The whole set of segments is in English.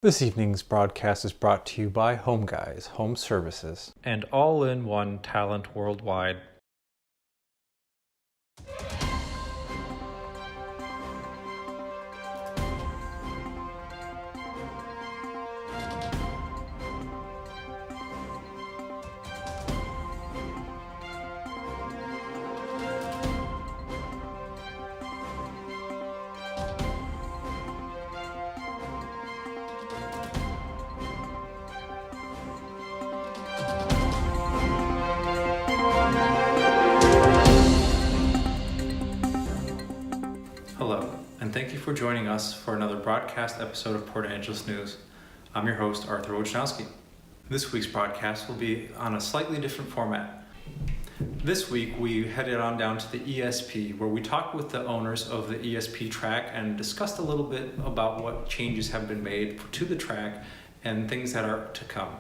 This evening's broadcast is brought to you by Home Guys Home Services and All-in-One Talent Worldwide. Hello, and thank you for joining us for another broadcast episode of Port Angeles News. I'm your host, Arthur Wojnowski. This week's broadcast will be on a slightly different format. This week, we headed on down to the ESP, where we talked with the owners of the ESP track and discussed a little bit about what changes have been made to the track and things that are to come.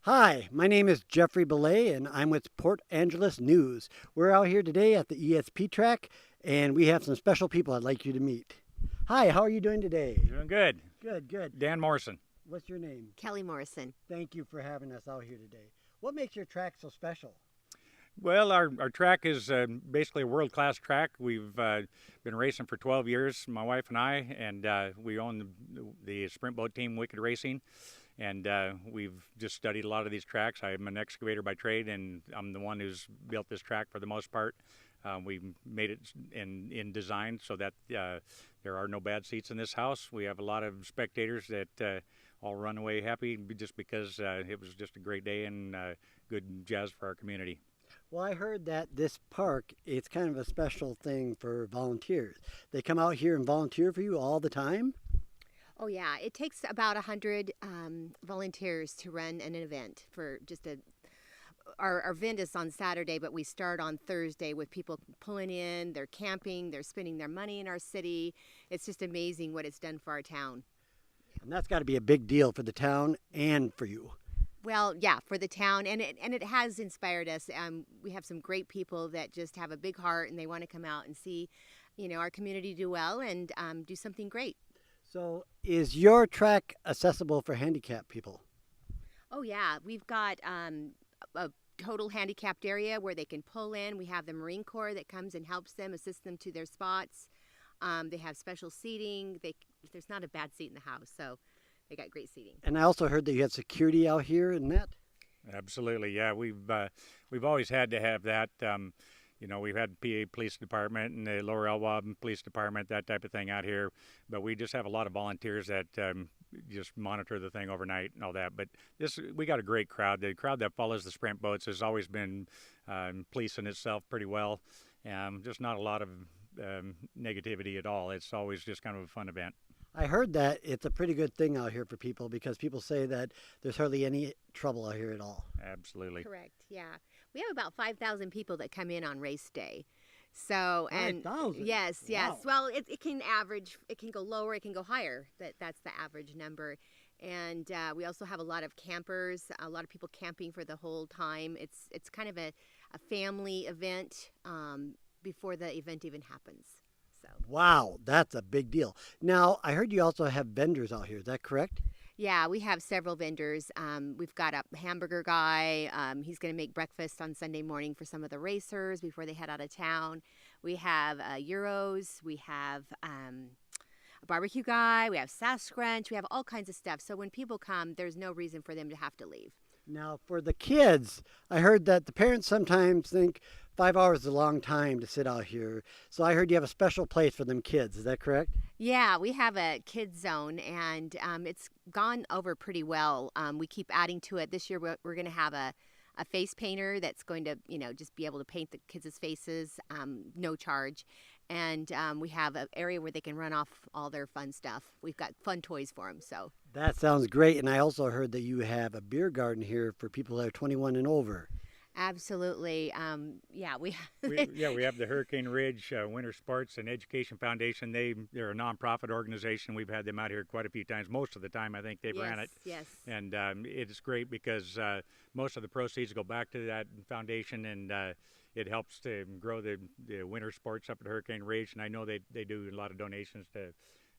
Hi, my name is Jeffrey Belay, and I'm with Port Angeles News. We're out here today at the ESP track, and we have some special people I'd like you to meet. Hi, how are you doing today? Doing good. Good. Dan Morrison. What's your name? Kelly Morrison. Thank you for having us out here today. What makes your track so special? Well, our track is basically a world-class track. We've been racing for 12 years, my wife and I, and we own the sprint boat team, Wicked Racing. And we've just studied a lot of these tracks. I'm an excavator by trade, and I'm the one who's built this track for the most part. We made it in design so that there are no bad seats in this house. We have a lot of spectators that all run away happy just because it was just a great day and good jazz for our community. Well, I heard that this park, it's kind of a special thing for volunteers. They come out here and volunteer for you all the time? Oh yeah, it takes about 100 volunteers to run an event for just our event is on Saturday, but we start on Thursday with people pulling in, they're camping, they're spending their money in our city. It's just amazing what it's done for our town. And that's got to be a big deal for the town and for you. Well, yeah, for the town, and it has inspired us. We have some great people that just have a big heart, and they want to come out and see, our community do well and do something great. So is your track accessible for handicapped people? Oh yeah, we've got a total handicapped area where they can pull in. We have the Marine Corps that comes and helps them, assists them to their spots. They have special seating. There's not a bad seat in the house, so they got great seating. And I also heard that you had security out here and that. Absolutely, yeah. We've always had to have that. We've had PA Police Department and the Lower Elwha Police Department, that type of thing out here. But we just have a lot of volunteers that just monitor the thing overnight and all that. But we got a great crowd. The crowd that follows the sprint boats has always been policing itself pretty well. Just not a lot of negativity at all. It's always just kind of a fun event. I heard that it's a pretty good thing out here for people because people say that there's hardly any trouble out here at all. Absolutely. Correct, yeah. We have about 5,000 people that come in on race day. So, and 5,000? yes. Wow. Well, it can average, it can go lower, it can go higher. That's the average number. And we also have a lot of campers, a lot of people camping for the whole time. It's kind of a family event before the event even happens. So. Wow, that's a big deal. Now, I heard you also have vendors out here. Is that correct? Yeah, we have several vendors. We've got a hamburger guy. He's going to make breakfast on Sunday morning for some of the racers before they head out of town. We have Euros. We have a barbecue guy. We have Sasquatch. We have all kinds of stuff. So when people come, there's no reason for them to have to leave. Now, for the kids, I heard that the parents sometimes think 5 hours is a long time to sit out here. So I heard you have a special place for them kids. Is that correct? Yeah, we have a kids zone, and it's gone over pretty well. We keep adding to it. This year, we're going to have a face painter that's going to, just be able to paint the kids' faces, no charge. And we have an area where they can run off all their fun stuff. We've got fun toys for them, so. That sounds great. And I also heard that you have a beer garden here for people that are 21 and over. Absolutely. we have the Hurricane Ridge Winter Sports and Education Foundation. They're a nonprofit organization. We've had them out here quite a few times. Most of the time, I think they've ran it. Yes. And it's great because most of the proceeds go back to that foundation, and it helps to grow the winter sports up at Hurricane Ridge. And I know they do a lot of donations to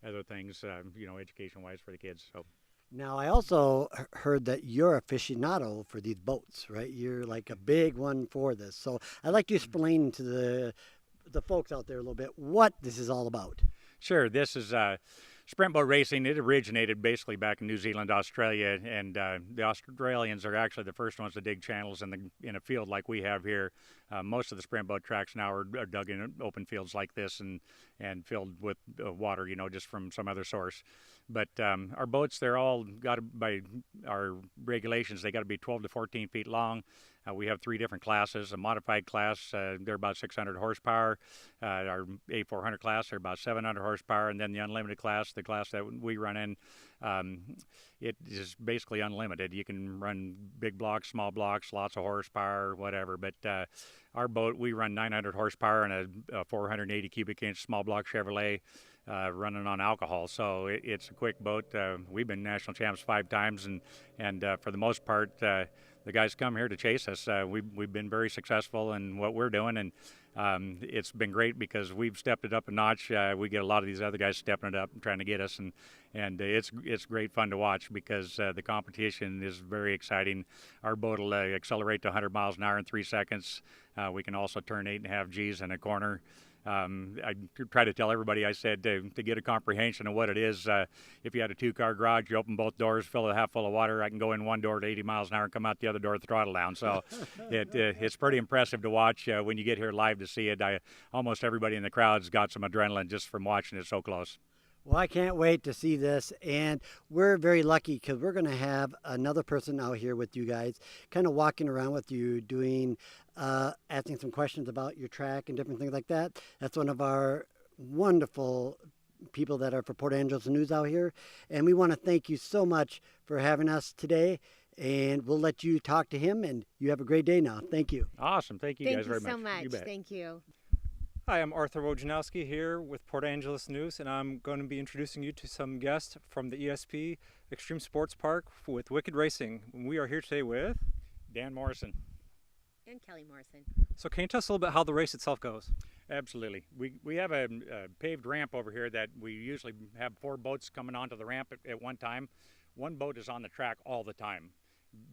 other things, education-wise for the kids. So. Now, I also heard that you're a aficionado for these boats, right? You're like a big one for this. So I'd like to explain to the folks out there a little bit what this is all about. Sure, this is sprint boat racing. It originated basically back in New Zealand, Australia, and the Australians are actually the first ones to dig channels in a field like we have here. Most of the sprint boat tracks now are dug in open fields like this and filled with water, just from some other source. But our boats, they're all by our regulations, they got to be 12 to 14 feet long. We have 3 different classes. A modified class, they're about 600 horsepower. Our A400 class, they're about 700 horsepower. And then the unlimited class, the class that we run in, it is basically unlimited. You can run big blocks, small blocks, lots of horsepower, whatever. But our boat, we run 900 horsepower and a 480 cubic inch small block Chevrolet. Running on alcohol, so it's a quick boat. We've been national champs 5 times, and for the most part, the guys come here to chase us. We've been very successful in what we're doing, and it's been great because we've stepped it up a notch. We get a lot of these other guys stepping it up and trying to get us, and it's great fun to watch because the competition is very exciting. Our boat will accelerate to 100 miles an hour in 3 seconds. We can also turn 8.5 Gs in a corner. I try to tell everybody, I said, to get a comprehension of what it is, if you had a 2-car garage, you open both doors, fill it half full of water, I can go in one door at 80 miles an hour and come out the other door with the throttle down. So it's pretty impressive to watch when you get here live to see it. Almost everybody in the crowd's got some adrenaline just from watching it so close. Well, I can't wait to see this, and we're very lucky because we're going to have another person out here with you guys, kind of walking around with you, doing, asking some questions about your track and different things like that. That's one of our wonderful people that are for Port Angeles News out here, and we want to thank you so much for having us today, and we'll let you talk to him, and you have a great day now. Thank you. Awesome. Thank you guys very much. Thank you so much. You bet. Thank you. Hi, I'm Arthur Wojnowski here with Port Angeles News, and I'm going to be introducing you to some guests from the ESP Extreme Sports Park with Wicked Racing. We are here today with Dan Morrison. And Kelly Morrison. So can you tell us a little bit how the race itself goes? Absolutely. We have a paved ramp over here that we usually have 4 boats coming onto the ramp at one time. One boat is on the track all the time.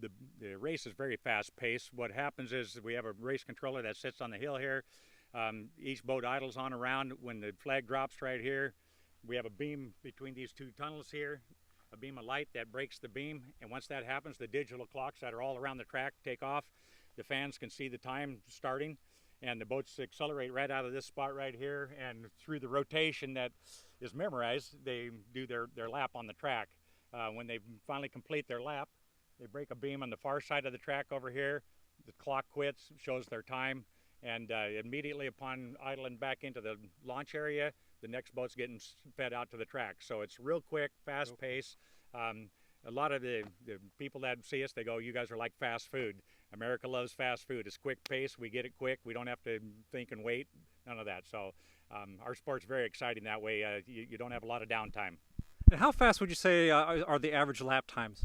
The race is very fast paced. What happens is we have a race controller that sits on the hill here. Each boat idles on around. When the flag drops right here, we have a beam between these 2 tunnels here, a beam of light that breaks the beam, and once that happens, the digital clocks that are all around the track take off. The fans can see the time starting, and the boats accelerate right out of this spot right here, and through the rotation that is memorized, they do their lap on the track. When they finally complete their lap, they break a beam on the far side of the track over here. The clock quits, shows their time, and immediately upon idling back into the launch area, the next boat's getting fed out to the track. So it's real quick, fast pace. A lot of the people that see us, they go, you guys are like fast food. America loves fast food. It's quick pace. We get it quick. We don't have to think and wait. None of that. So our sport's very exciting that way. You don't have a lot of downtime. And how fast would you say are the average lap times?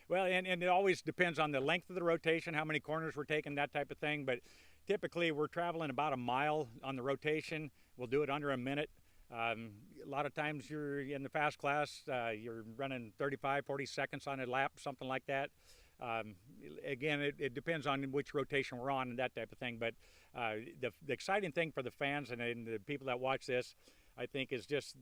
Well, and it always depends on the length of the rotation, how many corners we're taking, that type of thing. But typically we're traveling about a mile on the rotation. We'll do it under a minute. A lot of times you're in the fast class, you're running 35, 40 seconds on a lap, something like that. Again, it depends on which rotation we're on and that type of thing. But the exciting thing for the fans and the people that watch this, I think, is just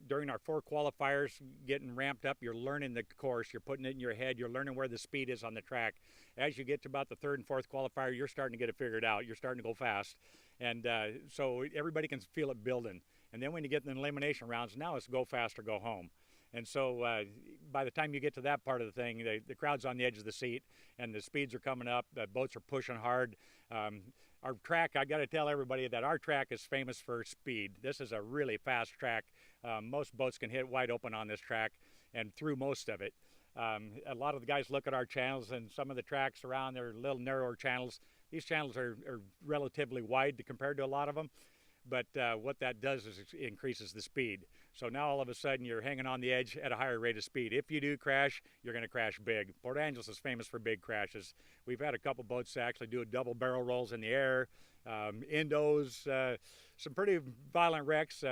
during our 4 qualifiers, getting ramped up, you're learning the course, you're putting it in your head, you're learning where the speed is on the track. As you get to about the 3rd and 4th qualifier, you're starting to get it figured out. You're starting to go fast. And so everybody can feel it building. And then when you get in the elimination rounds, now it's go fast or go home. And so by the time you get to that part of the thing, the crowd's on the edge of the seat, and the speeds are coming up, the boats are pushing hard. Our track, I got to tell everybody that our track is famous for speed. This is a really fast track. Most boats can hit wide open on this track and through most of it. A lot of the guys look at our channels, and some of the tracks around, they're little narrower channels. These channels are relatively wide compared to a lot of them. But what that does is it increases the speed. So now all of a sudden you're hanging on the edge at a higher rate of speed. If you do crash, you're going to crash big. Port Angeles is famous for big crashes. We've had a couple boats actually do double barrel rolls in the air, endos, some pretty violent wrecks.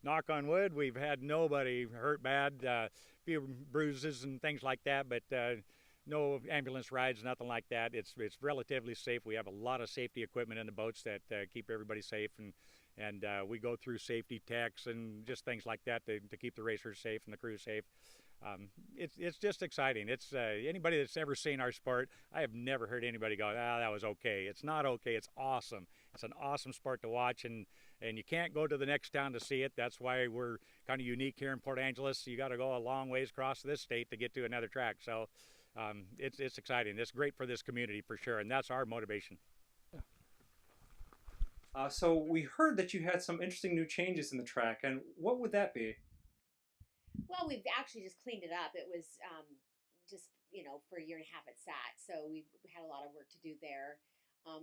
Knock on wood, we've had nobody hurt bad. Few bruises and things like that, but no ambulance rides, nothing like that. It's relatively safe. We have a lot of safety equipment in the boats that keep everybody safe, and we go through safety techs and just things like that to keep the racers safe and the crew safe. It's just exciting. It's anybody that's ever seen our sport, I have never heard anybody go, that was okay. It's not okay. It's awesome. It's an awesome sport to watch, and you can't go to the next town to see it. That's why we're kind of unique here in Port Angeles. You got to go a long ways across this state to get to another track. So it's exciting. It's great for this community for sure, and that's our motivation. So we heard that you had some interesting new changes in the track, and what would that be? Well, we've actually just cleaned it up. It was just, for a year and a half it sat. So we had a lot of work to do there.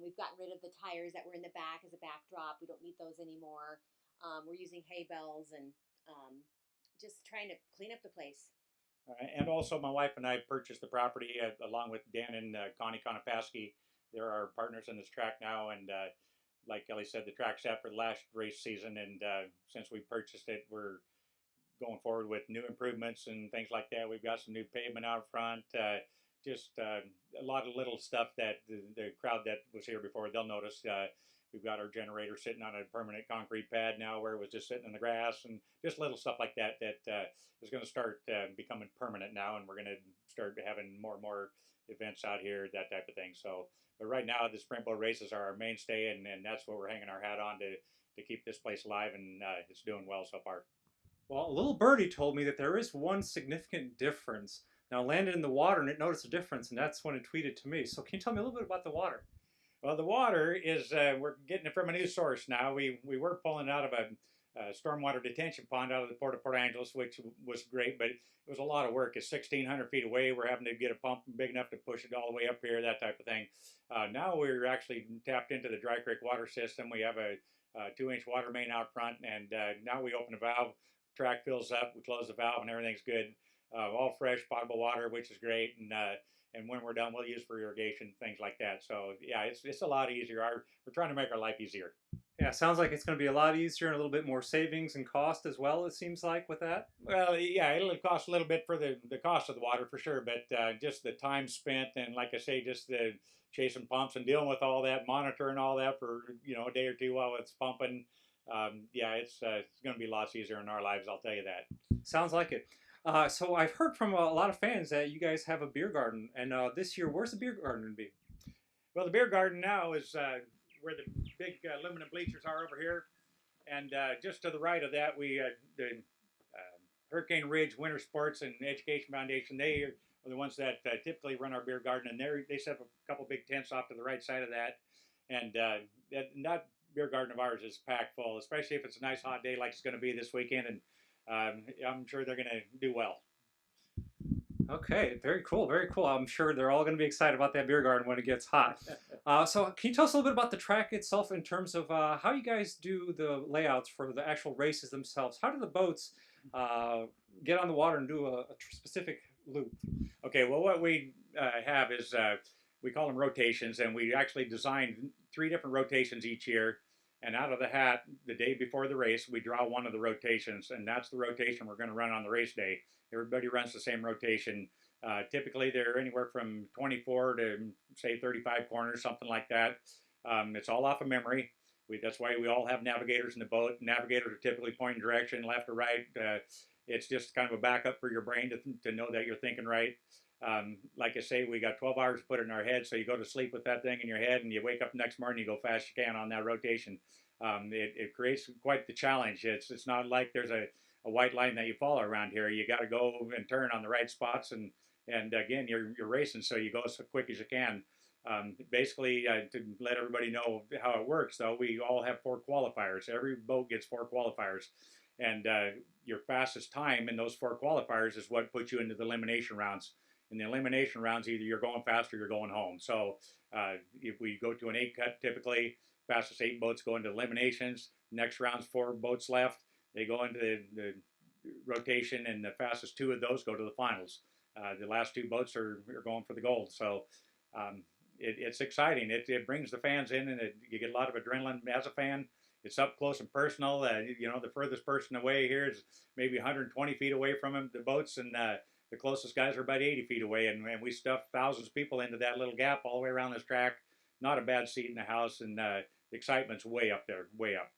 We've gotten rid of the tires that were in the back as a backdrop. We don't need those anymore. We're using hay bales and just trying to clean up the place. And also, my wife and I purchased the property along with Dan and Connie Konopasky. They're our partners in this track now, and like Kelly said, the track's set for the last race season, and since we purchased it, we're going forward with new improvements and things like that. We've got some new pavement out front, just a lot of little stuff that the crowd that was here before, they'll notice. We've got our generator sitting on a permanent concrete pad now where it was just sitting in the grass, and just little stuff like that is going to start becoming permanent now, and we're going to start having more and more events out here, that type of thing. So, but right now the sprint boat races are our mainstay, and that's what we're hanging our hat on to keep this place alive, and it's doing well so far. Well, a little birdie told me that there is one significant difference. Now, I landed in the water and it noticed a difference, and that's when it tweeted to me. So can you tell me a little bit about the water? Well, the water is, we're getting it from a new source now. We were pulling out of a stormwater detention pond out of the Port of Port Angeles, which was great, but it was a lot of work. It's 1,600 feet away. We're having to get a pump big enough to push it all the way up here, that type of thing. Now we're actually tapped into the Dry Creek water system. We have a 2-inch water main out front, and now we open a valve, track fills up, we close the valve, and everything's good. All fresh, potable water, which is great, and when we're done, we'll use for irrigation, things like that. So yeah, it's a lot easier. We're trying to make our life easier. Yeah, sounds like it's going to be a lot easier and a little bit more savings and cost as well, it seems like, with that. Well, yeah, it'll cost a little bit for the cost of the water for sure, but just the time spent, and like I say, just the chasing pumps and dealing with all that, monitoring all that for a day or two while it's pumping. Yeah, it's going to be lots easier in our lives, I'll tell you that. Sounds like it. So I've heard from a lot of fans that you guys have a beer garden, and this year, where's the beer garden going to be? Well, the beer garden now is where the big aluminum bleachers are over here, and just to the right of that, the Hurricane Ridge Winter Sports and Education Foundation, they are the ones that typically run our beer garden, and they set up a couple big tents off to the right side of that, and that beer garden of ours is packed full, especially if it's a nice hot day like it's going to be this weekend, and I'm sure they're going to do well. Okay, very cool, very cool. I'm sure they're all going to be excited about that beer garden when it gets hot. So can you tell us a little bit about the track itself in terms of how you guys do the layouts for the actual races themselves? How do the boats get on the water and do a specific loop? Okay, well, what we have is we call them rotations, and we actually designed 3 different rotations each year. And out of the hat, the day before the race, we draw one of the rotations, and that's the rotation we're going to run on the race day. Everybody runs the same rotation. Typically, they're anywhere from 24 to, say, 35 corners, something like that. It's all off of memory. That's why we all have navigators in the boat. Navigators are typically pointing direction, left or right. It's just kind of a backup for your brain to know that you're thinking right. Like I say, we got 12 hours to put it in our head, so you go to sleep with that thing in your head, and you wake up the next morning, you go fast you can on that rotation. It creates quite the challenge. It's not like there's a white line that you follow around here. You got to go and turn on the right spots, and again, you're racing, so you go as quick as you can. Basically, to let everybody know how it works, though, we all have 4 qualifiers. Every boat gets 4 qualifiers, and your fastest time in those 4 qualifiers is what puts you into the elimination rounds. In the elimination rounds, either you're going fast or you're going home. So if we go to an 8 cut, typically fastest 8 boats go into eliminations. Next round's 4 boats left. They go into the rotation, and the fastest 2 of those go to the finals. The last 2 boats are going for the gold. So it's exciting. It brings the fans in, and you get a lot of adrenaline as a fan. it's up close and personal. You know, the furthest person away here is maybe 120 feet away from him, the boats, and the closest guys are about 80 feet away. And we stuffed thousands of people into that little gap all the way around this track. Not a bad seat in the house, and the excitement's way up there, way up.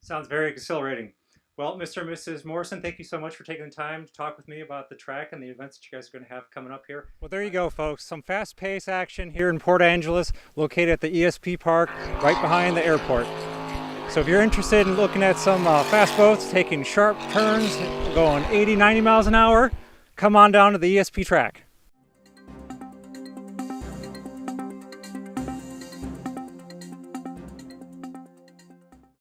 Sounds very exhilarating. Well, Mr. and Mrs. Morrison, thank you so much for taking the time to talk with me about the track and the events that you guys are going to have coming up here. Well, there you go, folks. Some fast-paced action here in Port Angeles, located at the ESP Park, right behind the airport. So if you're interested in looking at some fast boats taking sharp turns, going 80, 90 miles an hour, come on down to the ESP track.